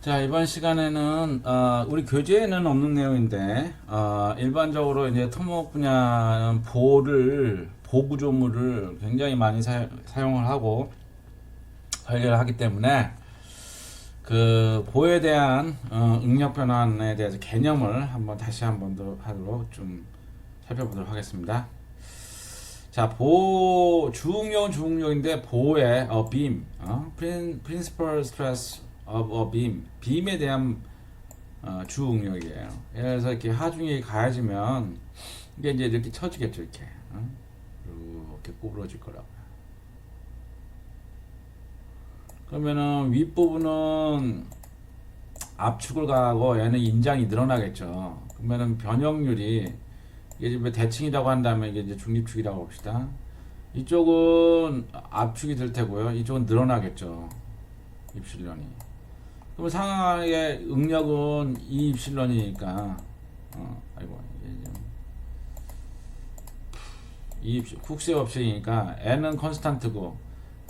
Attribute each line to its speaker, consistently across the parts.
Speaker 1: 자, 이번 시간에는 우리 교재에는 없는 내용인데 일반적으로 이제 토목 분야는 보호 구조물을 굉장히 많이 사용을 하고 설계를 하기 때문에 그 보호에 대한 응력 변환에 대해서 개념을 다시 한번 더 하도록 좀 살펴보도록 하겠습니다. 자, 주응력은 주응력인데 보호의 beam, principal stress of a beam, 빔에 대한 주응력이에요. 그래서 이렇게 하중이 가해지면 이게 이제 이렇게 쳐지겠죠, 이렇게 이렇게 구부러질 거라고. 그러면은 윗부분은 압축을 가하고 얘는 인장이 늘어나겠죠. 그러면은 변형률이 이게 지금 대칭이라고 한다면 이게 이제 중립축이라고 봅시다. 이쪽은 압축이 될 테고요. 이쪽은 늘어나겠죠. 입실론이. 그럼 상하의 응력은 2 입실론이니까 아이고 이게 국세 법칙이니까 n은 컨스탄트고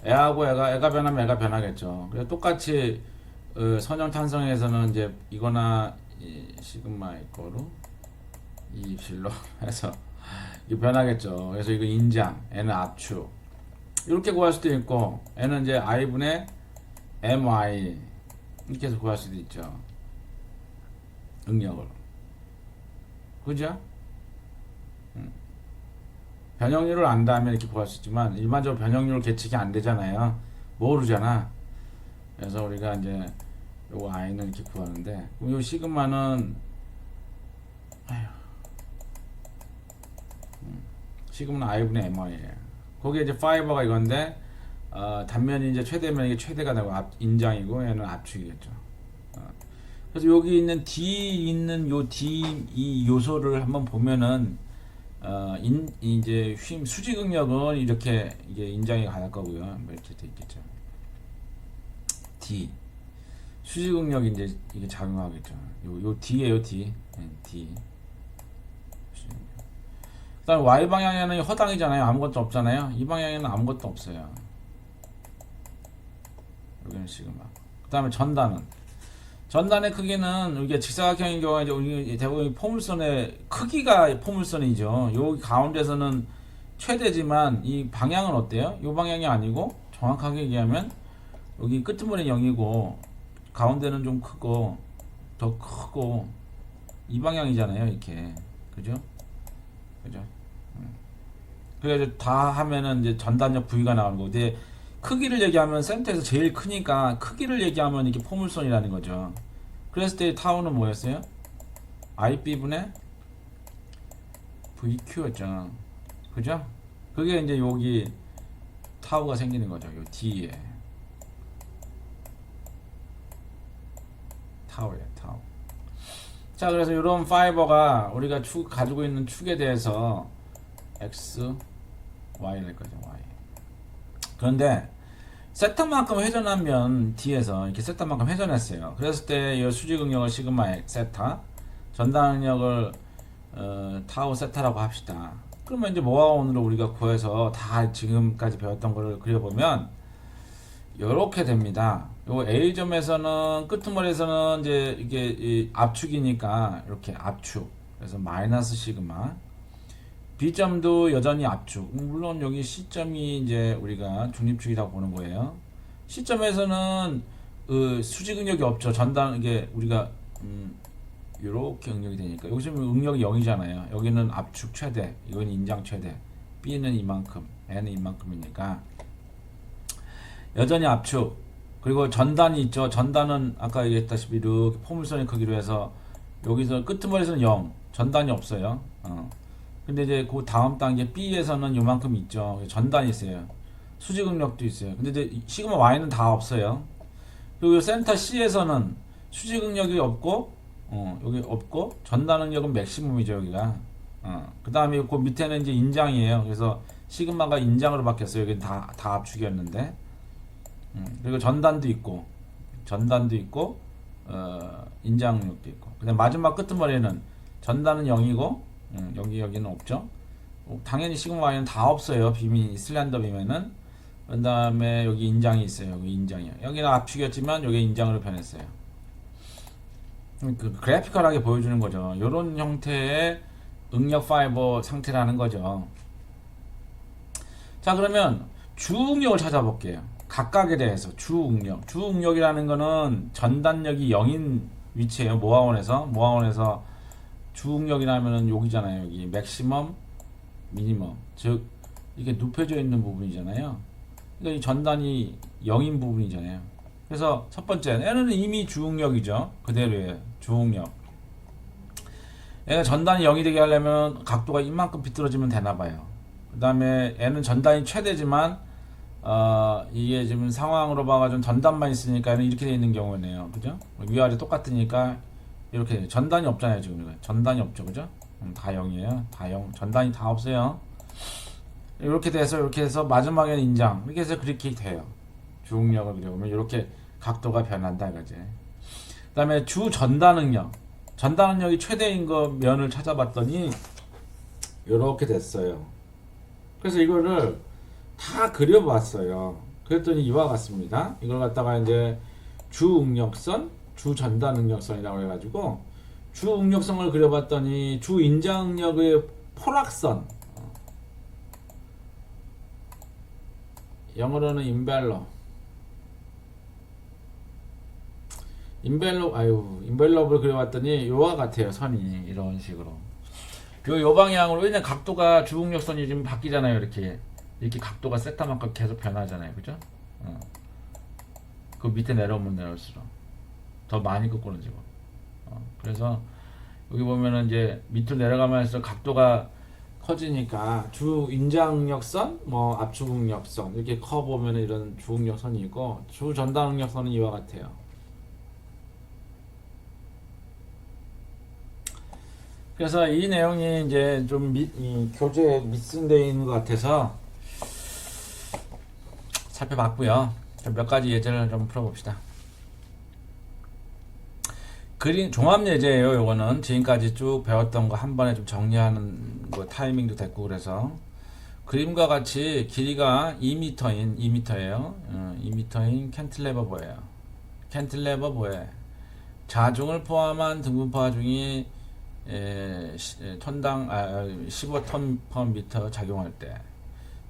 Speaker 1: 애하고 애가 변하면 애가 변하겠죠. 그래서 똑같이 선형 탄성에서는 이제 이거나 시그마 이거로 2 입실론 해서 이게 변하겠죠. 그래서 이거 인장, n은 압축 이렇게 구할 수도 있고 n은 이제 i분의 my 이렇게 해서 구할 수도 있죠. 응력을. 그죠? 변형률을 안다면 이렇게 구할 수 있지만 일반적으로 변형률 계측이 안 되잖아요. 모르잖아. 그래서 우리가 이제 요거 i는 이렇게 구하는데 그럼 요 시그마는 시그마는 i분의 my예요. 거기에 이제 파이버가 이건데 단면이 이제 최대면 이게 최대가 되고 인장이고 얘는 압축이겠죠. 그래서 여기 있는 D 있는 요 D 이 요소를 한번 보면은 이제 수직응력은 이렇게 이게 인장이 가할 거고요. 뭐 이렇게 돼 있겠죠. D 수직응력이 이제 이게 작용하겠죠. 요 D예요, D. D. 그다음 Y 방향에는 허당이잖아요. 아무것도 없잖아요. 이 방향에는 아무것도 없어요. 여기는 시그마. 그다음에 전단의 크기는 이게 직사각형인 경우에 이제 대부분 포물선의 크기가 포물선이죠. 여기 가운데서는 최대지만 이 방향은 어때요? 이 방향이 아니고 정확하게 얘기하면 여기 끄트머리 0이고 가운데는 좀 크고 더 크고 이 방향이잖아요. 이렇게 그죠? 그래서 다 하면은 이제 전단력 부위가 나오는 거고, 근데 크기를 얘기하면 센터에서 제일 크니까 크기를 얘기하면 이게 포물선이라는 거죠. 그랬을 때 타우는 뭐였어요? IB분의 VQ였죠. 그죠? 그게 이제 여기 타우가 생기는 거죠. 요 D에. 타우예요, 타우. 자, 그래서 이런 파이버가 우리가 가지고 있는 축에 대해서 X, Y를 거죠, Y. 그런데 세타만큼 회전하면 D에서 이렇게 세타만큼 회전했어요. 그랬을 때 이 수직응력을 시그마 세타, 전단응력을 타우 세타라고 합시다. 그러면 이제 모아온으로 우리가 구해서 다 지금까지 배웠던 거를 그려보면 이렇게 됩니다. 요 A점에서는 끄트머리에서는 이제 이게 압축이니까 이렇게 압축. 그래서 마이너스 시그마. B점도 여전히 압축. 물론 여기 C점이 이제 우리가 중립축이라고 보는 거예요. C점에서는 수직응력이 없죠. 전단 이게 우리가 이렇게 응력이 되니까 여기서 응력이 0이잖아요. 여기는 압축 최대, 이건 인장 최대. B는 이만큼, N은 이만큼이니까 여전히 압축. 그리고 전단이 있죠. 전단은 아까 얘기했다시피 이렇게 포물선의 크기로 해서 여기서 끄트머리에서는 0, 전단이 없어요. 근데 이제 그 다음 단계 B에서는 요만큼 있죠. 전단이 있어요. 수직응력도 있어요. 근데 이제 시그마 Y는 다 없어요. 그리고 센터 C에서는 수직응력이 없고 여기 없고 전단응력은 맥시멈이죠, 여기가. 그 다음에 그 밑에는 이제 인장이에요. 그래서 시그마가 인장으로 바뀌었어요. 여기 다 압축이었는데. 그리고 전단도 있고 인장력도 있고. 근데 마지막 끄트머리는 전단은 0이고 여기는 없죠. 당연히 시그마 Y는 다 없어요. 빔이 슬렌더 빔에는. 그 다음에 여기 인장이 있어요. 여기 인장이요. 여기는 압축이었지만 여기 인장으로 변했어요. 그 그래피컬하게 보여주는 거죠. 이런 형태의 응력 파이버 상태라는 거죠. 자, 그러면 주응력을 찾아볼게요. 각각에 대해서 주응력. 주응력이라는 거는 전단력이 0인 위치예요. 모아원에서 주응력이라면은 여기잖아요. 여기 맥시멈, 미니멈. 즉 이게 눕혀져 있는 부분이잖아요. 그러니까 이 전단이 0인 부분이잖아요. 그래서 첫 번째, 얘는 이미 주응력이죠. 그대로예요. 주응력. 얘가 전단이 0이 되게 하려면 각도가 이만큼 비뚤어지면 되나봐요. 그 다음에 얘는 전단이 최대지만 이게 지금 상황으로 봐가지고 전단만 있으니까 얘는 이렇게 돼 있는 경우네요. 그죠? 위아래 똑같으니까 이렇게 전단이 없잖아요. 지금 이거 전단이 없죠. 그죠? 다 0이에요. 다 0. 전단이 다 없어요. 이렇게 해서 마지막에는 인장. 이렇게 해서 그렇게 돼요. 주응력을 그려보면 이렇게 각도가 변한다 이거지. 그 다음에 주 전단응력. 전단응력이 최대인 거 면을 찾아봤더니 이렇게 됐어요. 그래서 이거를 다 그려봤어요. 그랬더니 이와 같습니다. 이걸 갖다가 이제 주응력선, 주전단응력선이라고 해가지고 주응력선을 그려봤더니 주인장응력의 포락선, 영어로는 인벨롭을 그려봤더니 요와 같아요. 선이 이런 식으로 요 방향으로. 왜냐면 각도가 주응력선이 지금 바뀌잖아요. 이렇게 각도가 세타만큼 계속 변하잖아요. 그죠? 그 밑에 내려오면 내려올수록 더 많이 꺾어지고. 그래서 여기 보면은 이제 밑으로 내려가면서 각도가 커지니까 주인장응력선, 뭐 압축응력선 이렇게 커 보면은 이런 주응력선이 있고, 주전단응력선은 이와 같아요. 그래서 이 내용이 이제 좀 이 교재에 미스되어 있는 것 같아서 살펴봤고요. 몇 가지 예제를 좀 풀어봅시다. 그림 종합 예제예요. 요거는 지금까지 쭉 배웠던 거 한 번에 좀 정리하는 거 타이밍도 됐고, 그래서 그림과 같이 길이가 2m예요. 2m인 캔틸레버 보에 자중을 포함한 등분파 하중이 톤당 15톤/m 작용할 때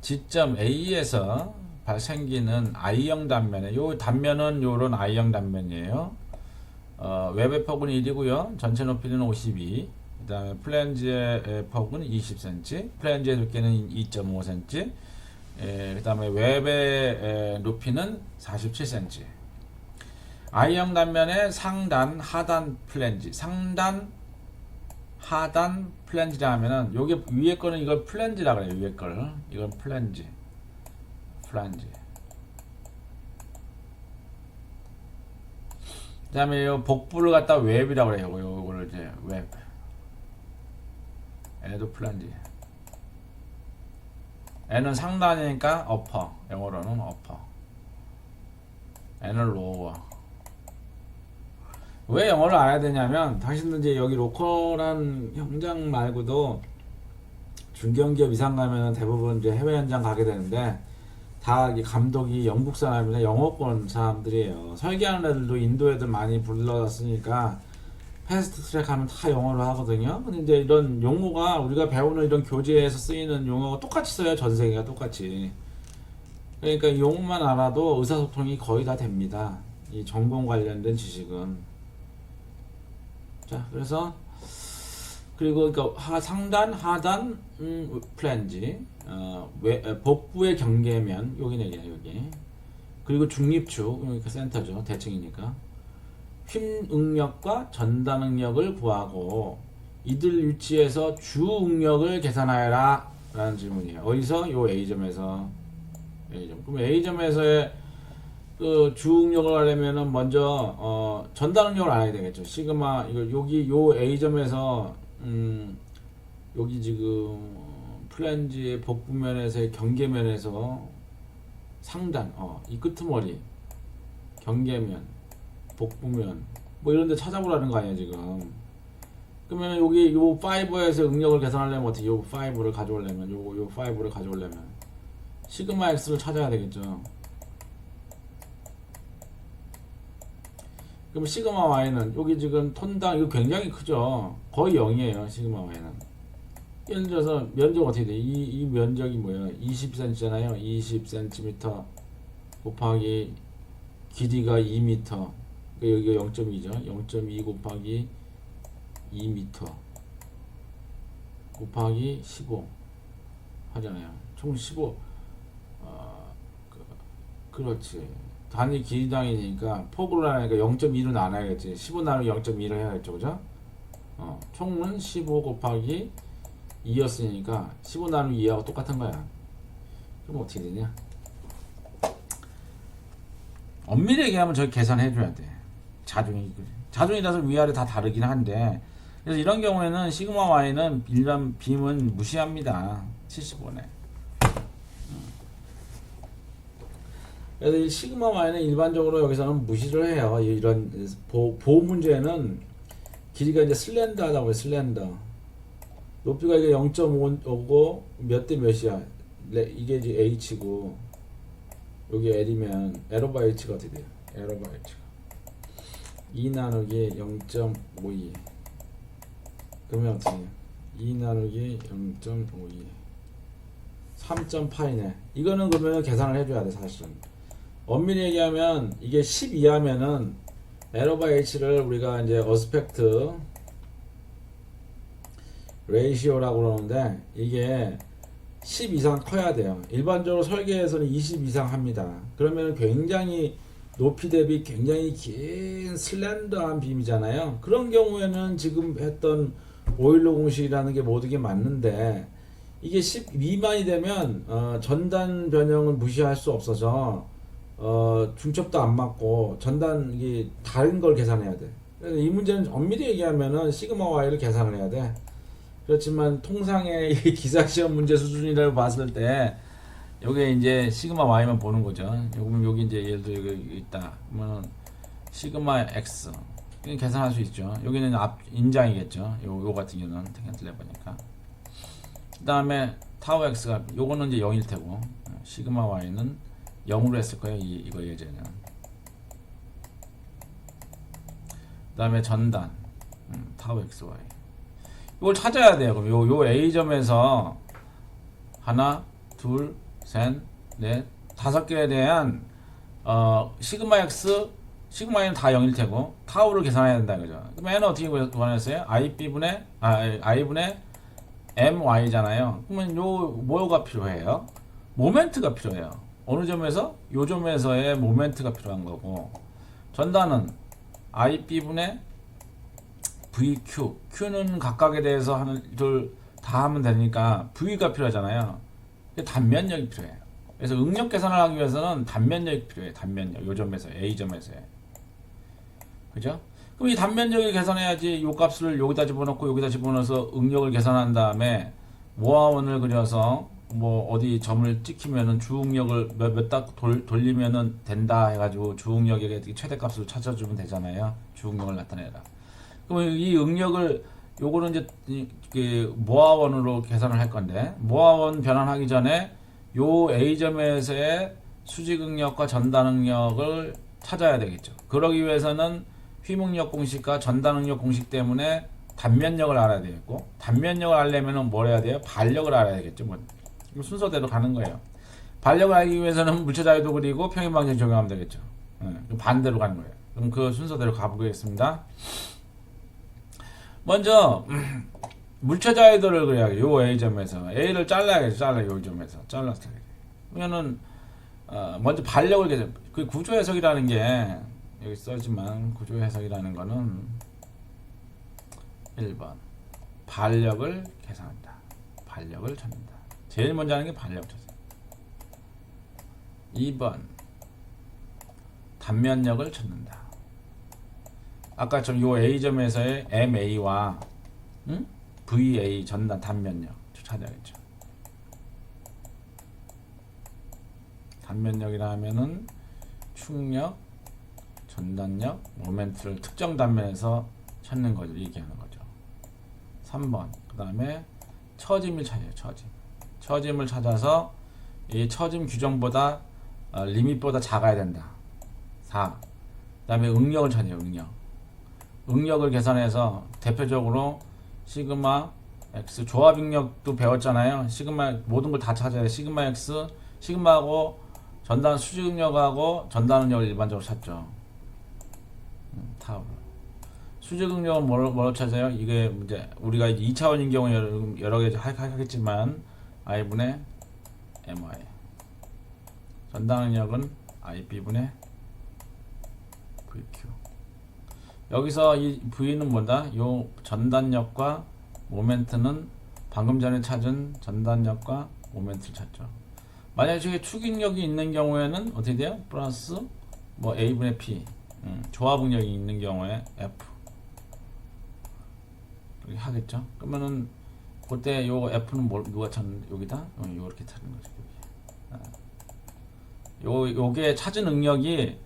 Speaker 1: 지점 A에서 생기는 I형 단면에, 요 단면은 요런 I형 단면이에요. 웹의 폭은 1이고요. 전체 높이는 52. 그 다음에 플랜지의 폭은 20cm, 플랜지의 두께는 2.5cm, 그 다음에 웹의 높이는 47cm. I형 단면의 상단, 하단 플랜지, 하단 플랜지라 하면은 요게 위에 거는 이걸 플랜지라 그래요. 위에 거를 이건 플랜지. 그 다음에 요 복부를 갖다 웹이라고 그래요. 요거를 이제 웹. 얘도 플랜지. 얘는 상단이니까 어퍼. 영어로는 어퍼. 얘는 로워. 왜 영어를 알아야 되냐면, 당신들 이제 여기 로컬한 현장 말고도 중견기업 이상 가면은 대부분 이제 해외 현장 가게 되는데, 다 감독이 영국 사람이나 영어권 사람들이에요. 설계하는 애들도 인도 애들 많이 불렀으니까 패스트 트랙 하면 다 영어로 하거든요. 근데 이제 이런 용어가 우리가 배우는 이런 교재에서 쓰이는 용어가 똑같이 써요. 전 세계가 똑같이. 그러니까 용어만 알아도 의사소통이 거의 다 됩니다. 이 전공 관련된 지식은. 자, 그래서 그리고 그러니까 상단, 하단, 플랜지, 복부의 경계면, 여기네, 여기. 그리고 중립축, 여기 센터죠. 대칭이니까. 힘응력과 전단응력을 구하고 이들 위치에서 주응력을 계산하여라 라는 질문이에요. 어디서? 요 A점에서. 그럼 A점에서의 그 주응력을 하려면은 먼저 전단응력을 알아야 되겠죠. 시그마, 이거 여기 요 A점에서 여기 지금 플랜지의 복부면에서의 경계면에서 상단, 이 끄트머리, 경계면, 복부면, 뭐 이런 데 찾아보라는 거 아니야, 지금. 그러면 여기 요 파이버에서 응력을 계산하려면 어떻게, 요 파이버를 가져오려면, 요 파이버를 가져오려면 시그마 X를 찾아야 되겠죠. 그럼 시그마 y는 여기 지금 톤당 이거 굉장히 크죠. 거의 0이에요. 시그마 y는. 예를 들어서 면적 어떻게 돼? 이 면적이 뭐야? 20cm잖아요. 20cm 곱하기 길이가 2m. 그러니까 여기가 0.2죠. 0.2 곱하기 2m 곱하기 15 하잖아요. 총 15. 그렇지. 단위 길이당이니까 폭으로 나니까 0.2로 나눠야겠지. 15 나누기 0.2로 해야겠죠. 그죠? 총은 15 곱하기 2였으니까 15 나누기 2하고 똑같은 거야. 그럼 어떻게 되냐? 엄밀히 얘기하면 저기 계산해줘야 돼. 자동이라서 위아래 다 다르긴 한데, 그래서 이런 경우에는 시그마 y는 일반 빔은 무시합니다. 75네. 그래서 이 시그마 y는 일반적으로 여기서는 무시를 해요. 이런 보호 문제는 길이가 이제 슬렌더하다고 해요. 슬렌더. 높이가 이게 0.5고 몇 대 몇이야? 이게 이제 h고 여기 l이면 에러 바이 h가 어떻게 돼요? 에러 바이 h가 2 나누기 0.52. 그러면 어떻게 해요? 2 나누기 0.52 3.8이네. 이거는 그러면 계산을 해줘야 돼. 사실은 엄밀히 얘기하면 이게 10 이하면은 에러 바이 h를 우리가 이제 어스펙트 레이시오라고 그러는데 이게 10 이상 커야 돼요. 일반적으로 설계에서는 20 이상 합니다. 그러면 굉장히 높이 대비 굉장히 긴 슬렌더한 빔이잖아요. 그런 경우에는 지금 했던 오일러 공식이라는 게 모든 게 맞는데, 이게 10 미만이 되면 전단 변형을 무시할 수 없어서 중첩도 안 맞고 전단 이게 다른 걸 계산해야 돼. 그래서 이 문제는 엄밀히 얘기하면은 시그마 y를 계산을 해야 돼. 그렇지만 통상의 기사시험 문제 수준이라고 봤을 때 요게 이제 시그마 y만 보는 거죠. 여기 이제 예를 들어 여기 있다. 그러면 시그마 x 계산할 수 있죠. 여기는 앞 인장이겠죠. 요 같은 경우는 텐트 레버니까. 그 다음에 타우 x가 요거는 이제 0일 테고 시그마 y는 0으로 했을 거예요. 이거 예제는. 그 다음에 전단 타우 xy 이걸 찾아야 돼요. 그럼 요 A점에서 하나, 둘, 셋, 넷, 5개에 대한 시그마 x, 시그마 y는 다 0일 테고 타우를 계산해야 된다 이거죠. 그럼 n은 어떻게 구하셨어요? i분의 my잖아요. 그러면 요 뭐가 필요해요? 모멘트가 필요해요. 어느 점에서? 요 점에서의 모멘트가 필요한 거고, 전단은 ib분의 VQ, Q는 각각에 대해서 하는 둘 다 하면 되니까 V가 필요하잖아요. 단면력이 필요해요. 그래서 응력 계산을 하기 위해서는 단면력이 필요해요. 단면력. 요 점에서 A점에서의. 그죠? 그럼 이 단면력을 계산해야지. 요 값을 여기다 집어넣고 여기다 집어넣어서 응력을 계산한 다음에 모아원을 그려서 뭐 어디 점을 찍히면은 주응력을 몇 딱 돌리면은 된다 해가지고 주응력의 최대값을 찾아주면 되잖아요. 주응력을 나타내라. 그럼 이 응력을 요거는 이제 그 모아원으로 계산을 할 건데, 모아원 변환하기 전에 요 A점에서의 수직 응력과 전단 응력을 찾아야 되겠죠. 그러기 위해서는 휘목력 공식과 전단 응력 공식 때문에 단면력을 알아야 되겠고, 단면력을 알려면은 뭘 해야 돼요? 반력을 알아야 되겠죠. 뭐 순서대로 가는 거예요. 반력을 알기 위해서는 물체자유도 그리고 평행방정 적용하면 되겠죠. 반대로 가는 거예요. 그럼 그 순서대로 가보겠습니다. 먼저 물체자유도를 그려야겠죠. 요 A점에서 A를 잘라야겠죠. 요 점에서 잘라서. 그러면은 먼저 반력을 계산. 그 구조 해석이라는 게 여기 써지만, 구조 해석이라는 거는 1번 반력을 계산한다. 반력을 찾는다. 제일 먼저 하는 게 반력 찾아. 2번 단면력을 찾는다. 아까 요 A점에서의 MA와 VA 전단 단면력 찾아야겠죠. 단면력이라 하면은 축력, 전단력, 모멘트를 특정 단면에서 찾는 거죠. 얘기하는 거죠. 3번 그 다음에 처짐을 찾아요. 처짐을 찾아서 이 처짐 규정보다 리밋보다 작아야 된다. 4 다음에 응력을 찾아요. 응력을 계산해서 대표적으로 시그마 x 조합 응력도 배웠잖아요. 시그마 모든 걸 다 찾아야 돼. 시그마 x 시그마하고 전단 수직 응력하고 전단 응력을 일반적으로 찾죠. 타블 수직 응력은 뭐로 찾아요? 이게 이제 우리가 2차원인 경우 여러 개 하겠지만 i분의 my 전단 응력은 ib분의 vq. 여기서 이 v는 뭐다? 요 전단력과 모멘트는 방금 전에 찾은 전단력과 모멘트를 찾죠. 만약에 저게 축인력이 있는 경우에는 어떻게 돼요? 플러스 뭐 a분의 p 조합 응력이 있는 경우에 f 이렇게 하겠죠. 그러면은 그때 요 f는 누가 찾는 여기다 요렇게 찾는 거죠. 요게 찾은 응력이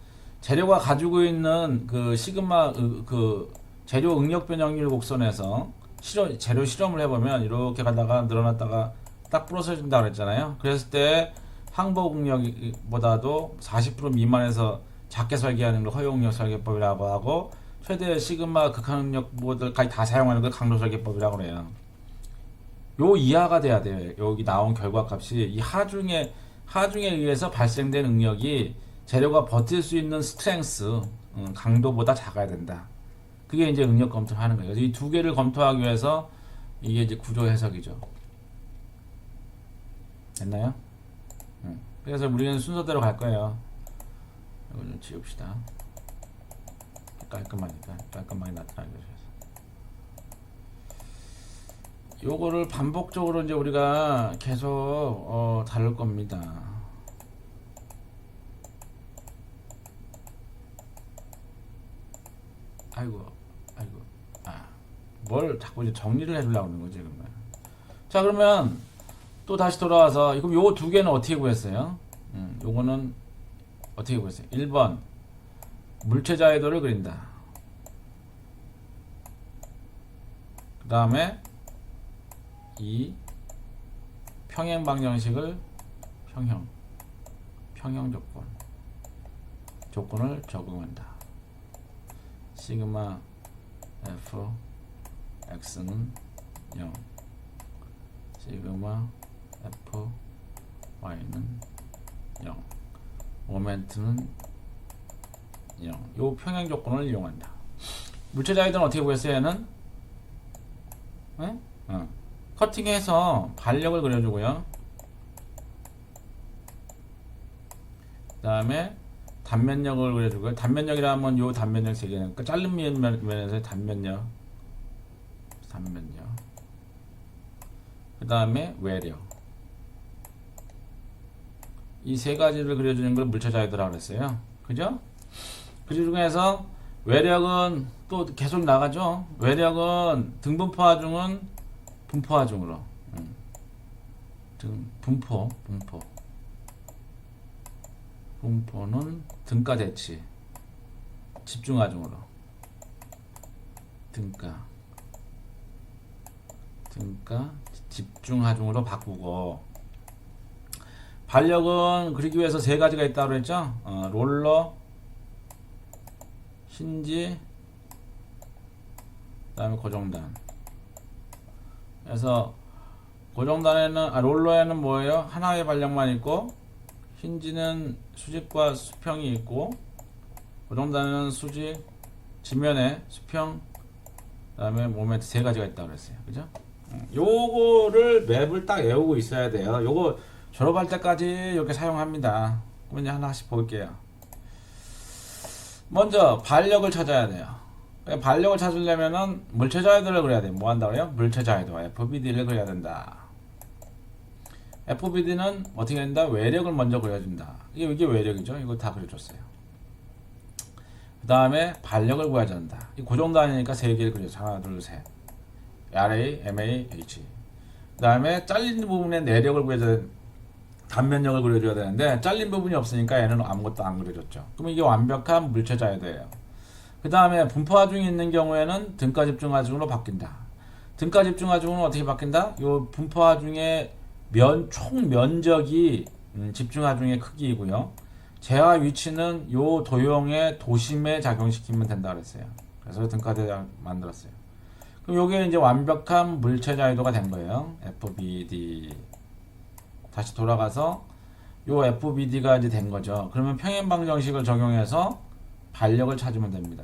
Speaker 1: 재료가 가지고 있는 그 시그마 그 재료 응력 변형률 곡선에서 재료 실험을 해보면 이렇게 가다가 늘어났다가 딱 부러져진다 그랬잖아요. 그랬을 때 항복 응력보다도 40% 미만에서 작게 설계하는 걸 허용 응력 설계법이라고 하고 최대 시그마 극한 응력 모델까지 다 사용하는 걸 강도 설계법이라고 그래요. 요 이하가 돼야 돼요. 여기 나온 결과값이 이 하중에 의해서 발생된 응력이 재료가 버틸 수 있는 스트렝스 강도보다 작아야 된다. 그게 이제 응력 검토를 하는 거예요. 이 두 개를 검토하기 위해서 이게 이제 구조 해석이죠. 됐나요? 그래서 우리는 순서대로 갈 거예요. 이거 좀 지웁시다. 깔끔하니까 깔끔하게 나타나게 해서 요거를 반복적으로 이제 우리가 계속 다룰 겁니다. 아이고 뭘 자꾸 이제 정리를 해주려고 하는 거지 그러면. 자 그러면 또 다시 돌아와서 그럼 요 두 개는 어떻게 구했어요? 요거는 어떻게 구했어요? 1번 물체자유도를 그린다. 그 다음에 2 평행 방정식을 평형 조건을 적용한다. 시그마 f x는 0 시그마 f y는 0 모멘트는 0. 요 평행 조건을 이용한다. 물체자유도는 어떻게 구했어요? 얘는 커팅해서 반력을 그려주고요. 그 다음에 단면력을 그려주고요. 단면력이라면 요 단면력 세 개는 그러니까 자른 면에서 단면력 그 다음에 외력 이 세 가지를 그려주는 걸 물체자유도라고 그랬어요. 그죠? 그 중에서 외력은 또 계속 나가죠. 외력은 등분포하중은 분포하중으로 분포는 등가 대치 집중하중으로 등가 집중하중으로 바꾸고 반력은 그리기 위해서 세 가지가 있다고 그랬죠. 롤러 힌지 그 다음에 고정단. 그래서 고정단에는 롤러에는 뭐예요? 하나의 반력만 있고 힌지는 수직과 수평이 있고 고정단에는 수직 지면에 수평 그 다음에 모멘트 세 가지가 있다고 그랬어요. 그죠? 요거를 맵을 딱 외우고 있어야 돼요. 요거 졸업할 때까지 이렇게 사용합니다. 그럼 이제 하나씩 볼게요. 먼저 반력을 찾아야 돼요. 반력을 찾으려면은 물체자유도를 그려야 돼요. 뭐 한다고요? 물체자유도 FBD를 그려야 된다. FBD는 어떻게 된다? 외력을 먼저 그려준다. 이게 외력이죠. 이거 다 그려줬어요. 그 다음에 반력을 구해야 된다. 이 고정단이니까 세 개를 그려줘. 하나, 둘, 셋. RA, MA, H. 그 다음에 잘린 부분에 내력을 구해줘야 단면력을 그려줘야 되는데 잘린 부분이 없으니까 얘는 아무것도 안 그려줬죠. 그럼 이게 완벽한 물체자유도예요. 그 다음에 분포하중이 있는 경우에는 등가 집중하중으로 바뀐다. 등가 집중하중은 어떻게 바뀐다? 요 분포하중의 총 면적이 집중하중의 크기이고요. 제와 위치는 요 도형의 도심에 작용시키면 된다 그랬어요. 그래서 등가대 만들었어요. 그럼 요게 이제 완벽한 물체 자유도가 된 거예요. FBD. 다시 돌아가서 요 FBD가 이제 된 거죠. 그러면 평행방 정식을 적용해서 반력을 찾으면 됩니다.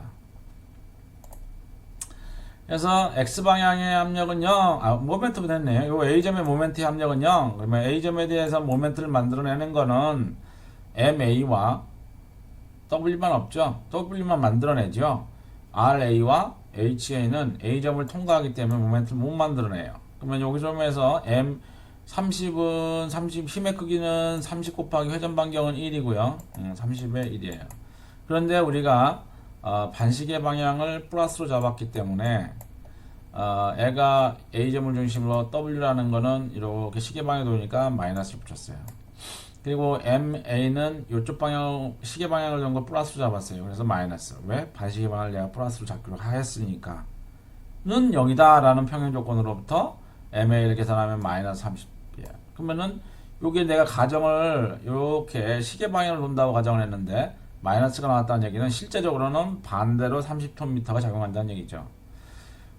Speaker 1: 그래서 X방향의 압력은 0, 모멘트도 됐네요. 요 A점의 모멘트의 압력은 0. 그러면 A점에 대해서 모멘트를 만들어내는 거는 MA와 W만 없죠. W만 만들어내죠. RA와 HA는 A점을 통과하기 때문에 모멘트를 못 만들어내요. 그러면 여기 점에서 M 30은 30 힘의 크기는 30 곱하기 회전 반경은 1이고요. 30의 1이에요. 그런데 우리가 반시계 방향을 플러스로 잡았기 때문에 애가 A점을 중심으로 W라는 거는 이렇게 시계 방향에 도니까 마이너스를 붙였어요. 그리고 MA는 이쪽 방향 시계 방향을 넣은 거 플러스로 잡았어요. 그래서 마이너스. 왜? 반시계 방향을 내가 플러스로 잡기로 했으니까 는 0이다 라는 평행 조건으로부터 MA를 계산하면 마이너스 30이에요. 그러면은 요게 내가 가정을 이렇게 시계 방향을 놓는다고 가정을 했는데 마이너스가 나왔다는 얘기는 실제적으로는 반대로 30톤미터가 작용한다는 얘기죠.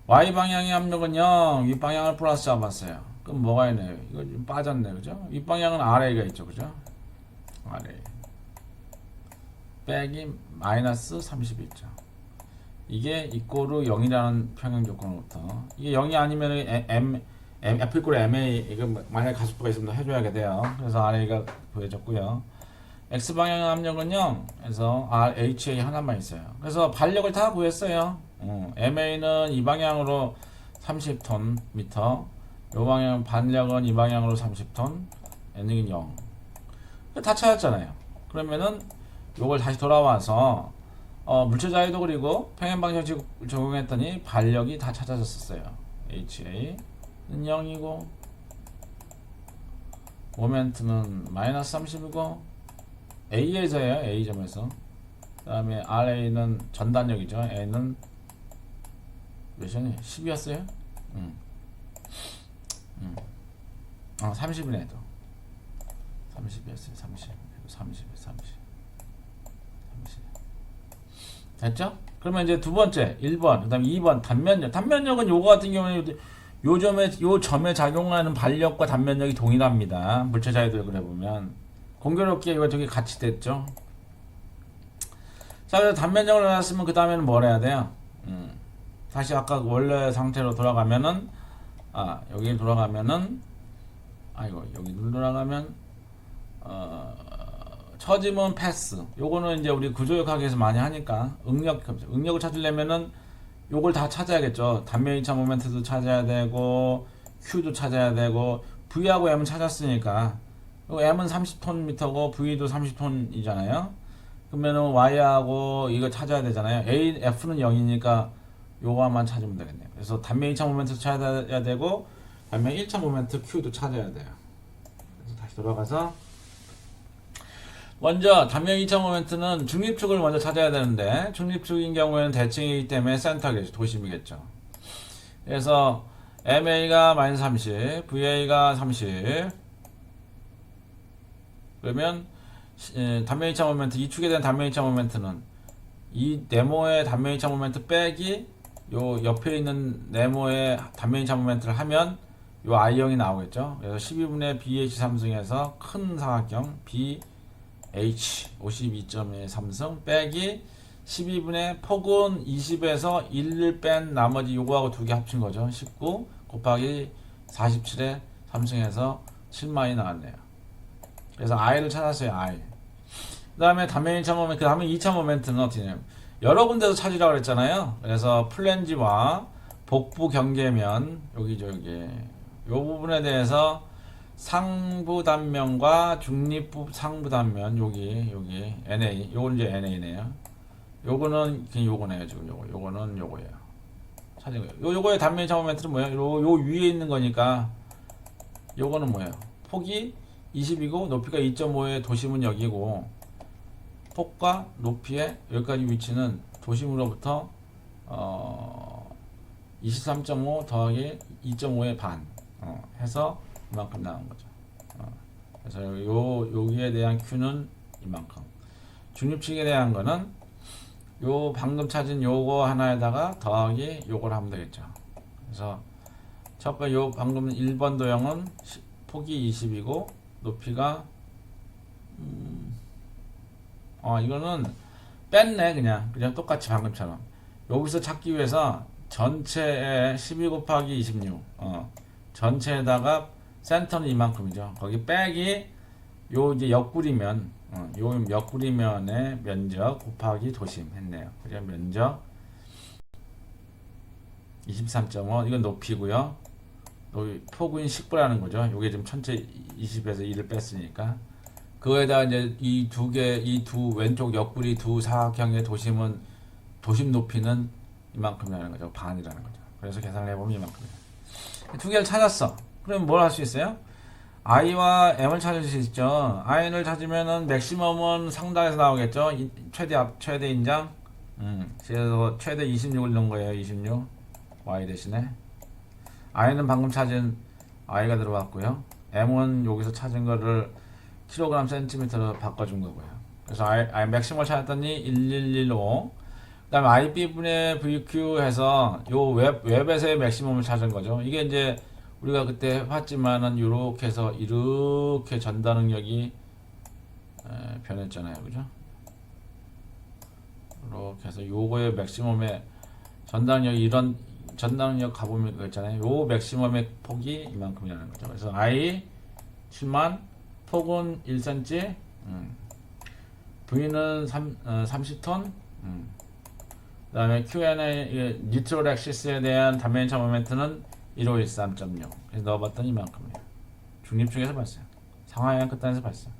Speaker 1: Y방향의 압력은 0, 윗방향을 플러스 잡았어요. 그럼 뭐가 있나요? 이거 좀 빠졌네, 그죠? 윗방향은 RA가 있죠, 그죠? RA. 빼기 마이너스 31죠. 이게 이꼬르 0이라는 평행 조건으로부터. 이게 0이 아니면 F 이꼬르 MA, 이거 만약에 가속도가 있으면 해줘야 돼요. 그래서 RA가 구해졌고요. X방향의 압력은 0, 그래서 RHA 하나만 있어요. 그래서 반력을 다 구했어요. MA는 이 방향으로 30톤 미터, 요 방향 반력은 이 방향으로 30톤, N은 0. 다 찾았잖아요. 그러면은 요걸 다시 돌아와서 물체 자유도 그리고 평행방 정식 적용했더니 반력이 다 찾아졌었어요. HA는 0이고 모멘트는 마이너스 30이고 A에서예요. A점에서. 그 다음에 RA는 전단력이죠. N은 몇이었니? 10이었어요? 30이네 또. 30이었어요. 30. 됐죠? 그러면 이제 두 번째 1번, 그 다음에 2번 단면력. 단면력은 요거 같은 경우는 요 점에 작용하는 반력과 단면력이 동일합니다. 물체 자유도를 그려보면. 공교롭게 이거 저기 같이 됐죠. 자, 그래서 단면력을 나눴으면 그 다음에는 뭘 해야 돼요? 다시 아까 원래 상태로 돌아가면은 여기 돌아가면은 여기 돌아가면 처짐은 패스. 요거는 이제 우리 구조역학에서 많이 하니까 응력을 찾으려면은 요걸 다 찾아야겠죠. 단면 2차 모멘트도 찾아야 되고 Q도 찾아야 되고 V하고 M은 찾았으니까 M은 30톤미터고 V도 30톤이잖아요. 그러면은 Y하고 이거 찾아야 되잖아요. F는 0이니까 요거만 찾으면 되겠네요. 그래서 단면 2차 모멘트도 찾아야 되고 단면 1차 모멘트 Q도 찾아야 돼요. 그래서 다시 돌아가서 먼저 단면 2차 모멘트는 중립축을 먼저 찾아야 되는데 중립축인 경우에는 대칭이기 때문에 센터겠죠. 도심이겠죠. 그래서 MA가 마이너스 30, VA가 30. 그러면 단면 2차 모멘트, 이 축에 대한 단면 2차 모멘트는 이 네모의 단면 2차 모멘트 빼기 요 옆에 있는 네모의 단면 2차 모멘트를 하면 요 I형이 나오겠죠. 그래서 12분의 BH 삼승에서 큰 사각형 BH 52.1 삼승 빼기 12분의 폭은 20에서 1을 뺀 나머지 요거하고 두 개 합친 거죠. 19 곱하기 47에 삼승에서 7만이 나왔네요. 그래서 I를 찾았어요. I. 그 다음에 단면 1차 모멘트, 그 다음에 2차 모멘트는 어떻게 되냐면 여러 군데서 찾으라고 그랬잖아요. 그래서 플랜지와 복부 경계면 여기죠. 여기 요 부분에 대해서 상부 단면과 중립부 상부 단면 여기 NA 요건 이제 NA네요. 요거는 그냥 요거네요. 지금 요거는 요거예요. 찾은 거예요. 요거의 단면 2차 모멘트는 뭐예요? 요 위에 있는 거니까 요거는 뭐예요? 폭이 20이고 높이가 2.5의 도심은 여기고 폭과 높이의 여기까지 위치는 도심으로부터 23.5 더하기 2.5의 반 해서 이만큼 나온 거죠. 그래서 여기에 대한 Q는 이만큼. 중립축에 대한 거는 요 방금 찾은 요거 하나에다가 더하기 요걸 하면 되겠죠. 그래서 첫 번째 요 방금 1번 도형은 폭이 20이고 높이가 이거는 뺐네. 그냥 똑같이 방금처럼 여기서 찾기 위해서 전체에 12 곱하기 26 전체에다가 센터는 이만큼이죠. 거기 빼기 요 이제 옆구리면 요 옆구리면의 면적 곱하기 도심 했네요. 그래서 면적 23.5 이건 높이고요. 폭은 10부라는 거죠. 요게 지금 전체 20에서 1을 뺐으니까 그거에다 이제 이 두 왼쪽 옆구리 두 사각형의 도심은 도심 높이는 이만큼이라는 거죠. 반이라는 거죠. 그래서 계산을 해보면 이만큼이에요. 두 개를 찾았어. 그럼 뭘 할 수 있어요? i와 m을 찾을 수 있죠. i를 찾으면은 맥시멈은 상단에서 나오겠죠. 최대 인장. 그래서 최대 26을 넣은 거예요. 26 y 대신에 i는 방금 찾은 i가 들어왔고요. m은 여기서 찾은 거를 킬로그램 센티미터로 바꿔준 거고요. 그래서 i 맥시멈을 찾았더니 1115. 그다음에 IP분의 VQ 해서 요 웹에서의 맥시멈을 찾은 거죠. 이게 이제 우리가 그때 봤지만은 이렇게 해서 이렇게 전달 능력이 변했잖아요. 그죠? 이렇게 해서 요거의 맥시멈의 전달 능력이 이런 전달 능력 가보면 그랬잖아요. 요 맥시멈의 폭이 이만큼이라는 거죠. 그래서 I 7만 폭은 1cm V는 30톤 그 다음에 Q&A 뉴트럴 액시스에 대한 다이멘션 모멘트는 1513.6 그래서 넣어봤더니 이만큼이에요. 중립축에서 봤어요. 상하향 끝단에서 봤어요.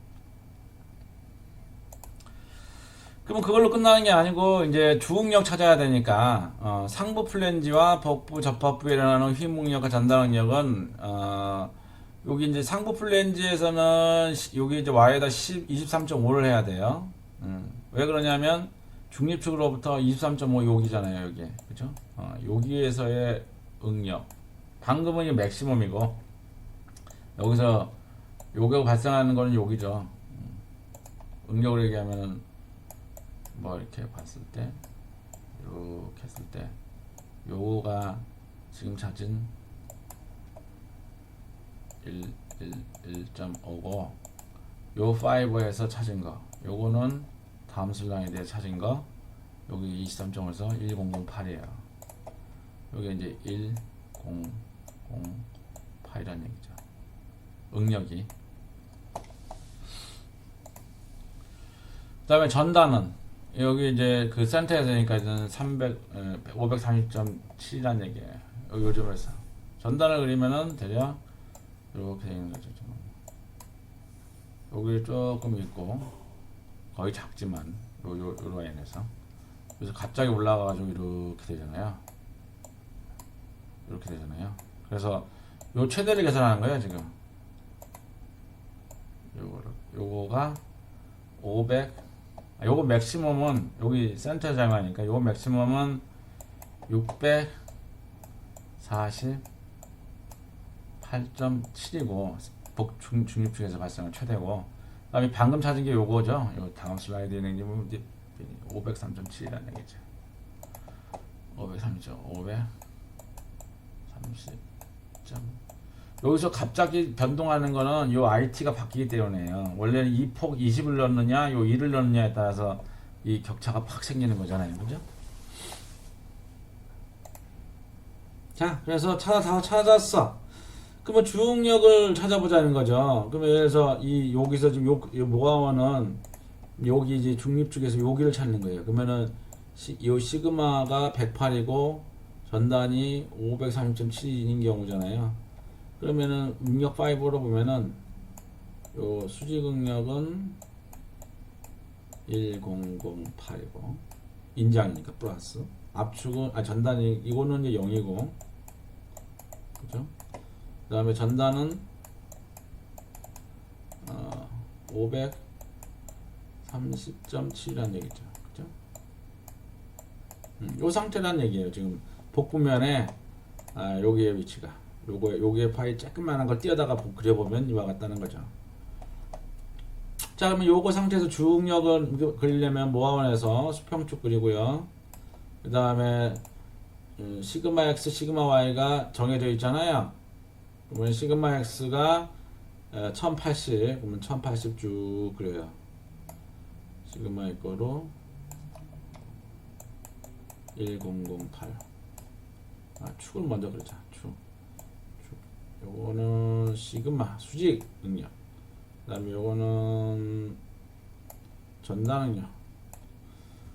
Speaker 1: 그러면 그걸로 끝나는 게 아니고 이제 주응력 찾아야 되니까 상부 플랜지와 복부 접합부에 일어나는 휘목력과 전달 능력은 여기 이제 상부 플랜지에서는 여기 이제 Y에다 23.5를 해야 돼요. 왜 그러냐면 중립축으로부터 23.5 여기잖아요. 여기 그죠? 여기에서의 응력 방금은 이 맥시멈이고 여기서 요게 발생하는 거는 여기죠. 응력을 얘기하면은 뭐 이렇게 봤을 때 이렇게 했을 때 요거가 지금 찾은 1.5고 요 5에서 찾은 거 요거는 다음 슬라이드에 대해 찾은 거 여기 23.5에서 1008이에요. 여기 이제 1008이라는 얘기죠. 응력이. 그 다음에 전단은 여기 이제 그 센터에서니까는 530.7이라는 얘기예요. 요즘에서 전단을 그리면은 대략 이렇게 되는 거죠. 여기 조금 있고 거의 작지만 요 라인에서 그래서 갑자기 올라가가지고 이렇게 되잖아요. 이렇게 되잖아요. 그래서 요 최대를 계산하는 거예요 지금. 요거가 500. 요거 맥시멈은 여기 센터 장하니까 요거 맥시멈은 648.7이고 중립축에서 발생한 최대고. 그다음에 방금 찾은 게 요거죠. 요 다음 슬라이드에 있는 게 503.7이라는 얘기죠. 530. 여기서 갑자기 변동하는 거는 요 IT가 바뀌기 때문에요. 원래는 이 폭 20을 넣느냐, 요 1을 넣느냐에 따라서 이 격차가 팍 생기는 거잖아요. 그죠? 자, 그래서 다 찾았어. 그러면 주응력을 찾아보자는 거죠. 그러면 예를 들어서 여기서 지금 요 모아원은 여기 이제 중립축에서 여기를 찾는 거예요. 그러면은 요 시그마가 108이고 전단이 530.7인 경우잖아요. 그러면은 응력 5로 보면은 요 수직 응력은 1008이고 인장이니까 플러스 압축은 전단이 이거는 이제 0이고 그죠? 그 다음에 전단은 530.7이라는 얘기죠. 그죠? 요 상태란 얘기예요. 지금 복부면에 여기의 위치가 요게 파이 조그만한 걸 띄어다가 그려보면 이와 같다는 거죠. 자, 그러면 요거 상태에서 주응력을 그리려면 모아원에서 수평축 그리고요. 그 다음에 시그마 x, 시그마 y가 정해져 있잖아요. 그러면 시그마 x가 1080, 그러면 1080 쭉 그려요. 시그마 거로 1008. 축을 먼저 그리자. 축. 요거는 시그마 수직 능력. 그 다음에 요거는 전단 능력.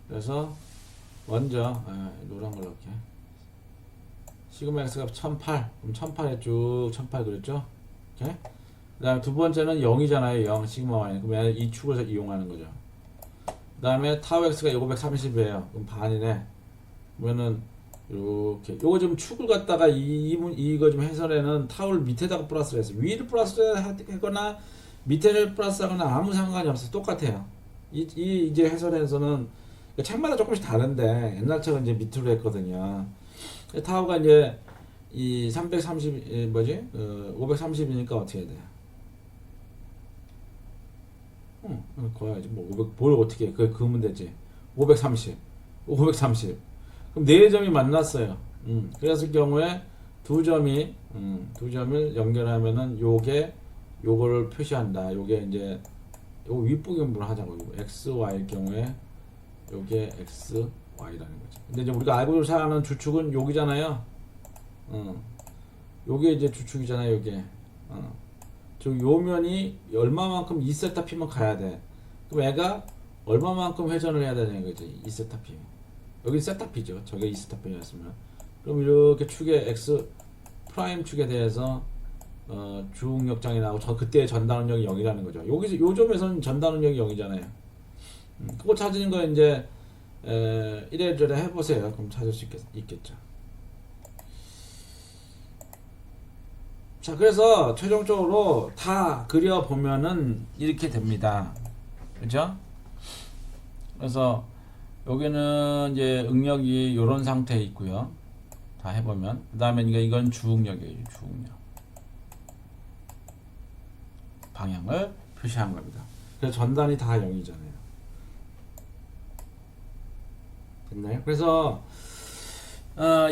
Speaker 1: 그래서 먼저 노란 걸로 이렇게 시그마 x가 1008. 그럼 1008에 쭉 1008 그렸죠? 이렇게. 그 다음에 두 번째는 0이잖아요. 0 시그마 y. 그러면 이 축을 이용하는 거죠. 그 다음에 타우 x가 530이에요. 그럼 반이네. 그러면은 이렇게 요거 좀 축을 갖다가 이거 좀 해설에는 타우를 밑에다가 플러스를 했어요. 위를 플러스를 하거나 밑에를 플러스하거나 아무 상관이 없어요. 똑같아요. 이제 해설에서는 책마다 조금씩 다른데 옛날처럼 이제 밑으로 했거든요. 타우가 이제 이 330 뭐지? 530이니까 어떻게 해야 돼? 거야지 뭐 500, 뭘 어떻게 해? 그으면 되지. 530 그럼 4점이 만났어요. 그랬을 경우에 두 점을 연결하면은 요거를 표시한다. 요게 이제 요거 윗부분으로 하자고. x, y일 경우에 요게 x, y라는 거지. 근데 이제 우리가 알고 사는 주축은 여기잖아요. 요게 이제 주축이잖아요. 요게. 저 요면이 얼마만큼 2세타피면 가야 돼. 그럼 애가 얼마만큼 회전을 해야 되는 거지. 2세타피. 여기 세타피죠. 저게 2세타피였으면. 그럼 이렇게 축의 x 프라임 축에 대해서 주응력장이 나오고 그때 전단능력이 0이라는 거죠. 여기서 요 점에서는 전단능력이 0이잖아요. 그거 찾는 거 이제 이래저래 해보세요. 그럼 찾을 수 있겠죠. 자, 그래서 최종적으로 다 그려보면은 이렇게 됩니다. 그죠? 그래서 여기는 이제 응력이 이런 상태에 있고요. 다 해보면. 그 다음에 이건 주응력이에요. 주응력. 방향을 표시한 겁니다. 그래서 전단이 다 0이잖아요. 됐나요? 그래서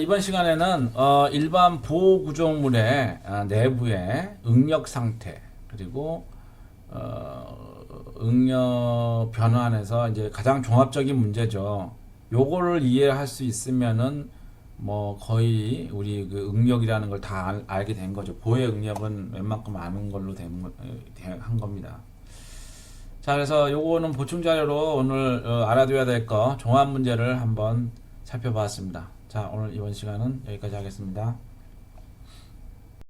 Speaker 1: 이번 시간에는 일반 보호구조물의 내부의 응력 상태 그리고 응력 변환에서 이제 가장 종합적인 문제죠. 요거를 이해할 수 있으면은 뭐 거의 우리 그 응력이라는 걸 다 알게 된 거죠. 보의 응력은 웬만큼 아는 걸로 한 겁니다. 자, 그래서 요거는 보충 자료로 오늘 알아둬야 될 거 종합 문제를 한번 살펴봤습니다. 자, 오늘 이번 시간은 여기까지 하겠습니다.